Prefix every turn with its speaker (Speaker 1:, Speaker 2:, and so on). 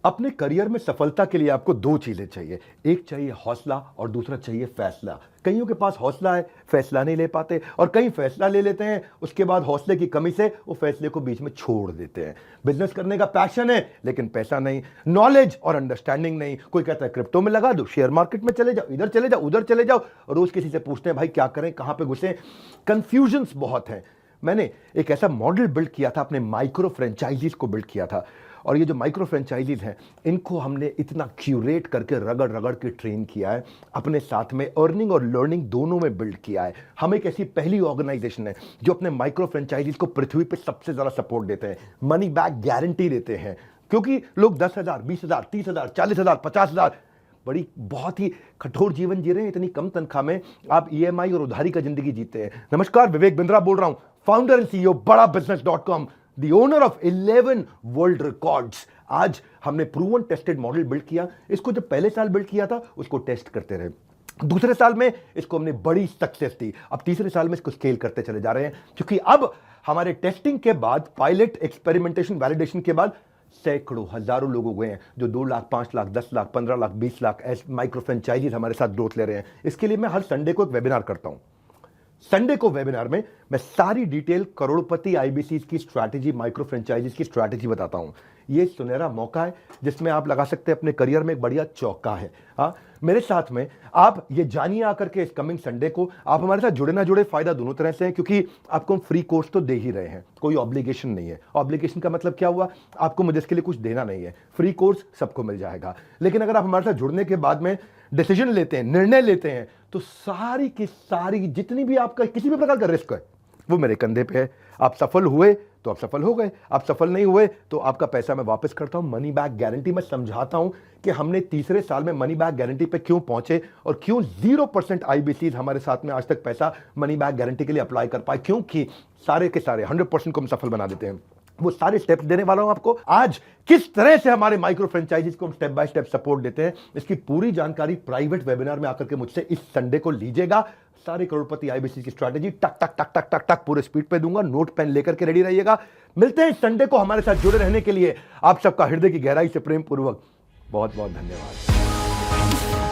Speaker 1: अपने करियर में सफलता के लिए आपको दो चीजें चाहिए। एक चाहिए हौसला और दूसरा चाहिए फैसला। कईयों के पास हौसला है, फैसला नहीं ले पाते, और कई फैसला ले लेते हैं, उसके बाद हौसले की कमी से वो फैसले को बीच में छोड़ देते हैं। बिजनेस करने का पैशन है लेकिन पैसा नहीं, नॉलेज और अंडरस्टैंडिंग नहीं। कोई कहता है क्रिप्टो में लगा दो, शेयर मार्केट में चले जाओ, इधर चले जाओ, उधर चले जाओ, रोज किसी से पूछते हैं भाई क्या करें, कहां पे घुसे। कंफ्यूजन्स बहुत हैं। मैंने एक ऐसा मॉडल बिल्ड किया था, अपने माइक्रो फ्रेंचाइजीज को बिल्ड किया था, और ये जो माइक्रो फ्रेंचाइजीज हैं इनको हमने इतना क्यूरेट करके रगड़ रगड़ के ट्रेन किया है, अपने साथ में अर्निंग और लर्निंग दोनों में बिल्ड किया है। हम एक ऐसी पहली ऑर्गेनाइजेशन है जो अपने माइक्रो फ्रेंचाइजीज को पृथ्वी पे सबसे ज्यादा सपोर्ट देते हैं, मनी बैक गारंटी देते हैं। क्योंकि लोग 10,000, 20,000, 30,000, 40,000, 50,000 बड़ी बहुत ही कठोर जीवन जी रहे हैं। इतनी कम तनख्वाह में आप ईएमआई और उधारी का जिंदगी जीते हैं। नमस्कार, विवेक बिंद्रा बोल रहा हूं, founder and CEO Bada business, the owner of 11 world records. आज हमने प्रूवन टेस्टेड मॉडल बिल्ड किया। इसको जब पहले साल बिल्ड किया था उसको टेस्ट करते रहे, दूसरे साल में इसको हमने बड़ी सक्सेस दी, अब तीसरे साल में इसको स्केल करते चले जा रहे हैं। क्योंकि अब हमारे टेस्टिंग के बाद, पायलट, एक्सपेरिमेंटेशन, वैलिडेशन के बाद सैकड़ों, हजारों लोग हो गए हैं जो 2 लाख, 5 लाख, 10 लाख, 15 लाख, 20 लाख ऐसे माइक्रो फ्रेंचाइजीज हमारे साथ ग्रोथ ले रहे हैं। इसके लिए मैं हर संडे को एक वेबिनार करता हूं। संडे को वेबिनार में मैं सारी डिटेल करोड़पति आईबीसी की स्ट्रैटेजी, माइक्रो फ्रेंचाइजीज की स्ट्रैटेजी बताता हूं। ये सुनहरा मौका है जिसमें आप लगा सकते हैं अपने करियर में एक बढ़िया चौका है। हाँ, मेरे साथ में आप ये जानिए आकर के इस कमिंग संडे को। आप हमारे साथ जुड़े ना जुड़े, फायदा दोनों तरह से है, क्योंकि आपको हम फ्री कोर्स तो दे ही रहे हैं, कोई ऑब्लिगेशन नहीं है। ऑब्लिगेशन का मतलब क्या हुआ, आपको मुझे इसके लिए कुछ देना नहीं है, फ्री कोर्स सबको मिल जाएगा। लेकिन अगर आप हमारे साथ जुड़ने के बाद में डिसीजन लेते हैं, निर्णय लेते हैं, तो सारी की सारी जितनी भी आपका किसी भी प्रकार का रिस्क है वो मेरे कंधे पे है। आप सफल हुए तो आप सफल हो गए, आप सफल नहीं हुए तो आपका पैसा मैं वापस करता हूं। मनी बैक गारंटी मैं समझाता हूं कि हमने तीसरे साल में मनी बैक गारंटी पे क्यों पहुंचे और क्यों 0% आईबीसीज हमारे साथ में आज तक पैसा मनी बैक गारंटी के लिए अप्लाई कर पाए, क्योंकि सारे के सारे 100% को हम सफल बना देते हैं। वो सारे स्टेप्स देने वाला हूं आपको आज। किस तरह से हमारे माइक्रो फ्रेंचाइजीज को हम स्टेप बाय स्टेप सपोर्ट देते हैं, इसकी पूरी जानकारी प्राइवेट वेबिनार में आकर के मुझसे इस संडे को लीजिएगा। सारे करोड़पति आईबीसी की स्ट्रैटेजी टक टक टक टक टक टक पूरे स्पीड पे दूंगा, नोट पेन लेकर के रेडी रहिएगा। मिलते हैं संडे को। हमारे साथ जुड़े रहने के लिए आप सबका हृदय की गहराई से प्रेम पूर्वक बहुत बहुत धन्यवाद।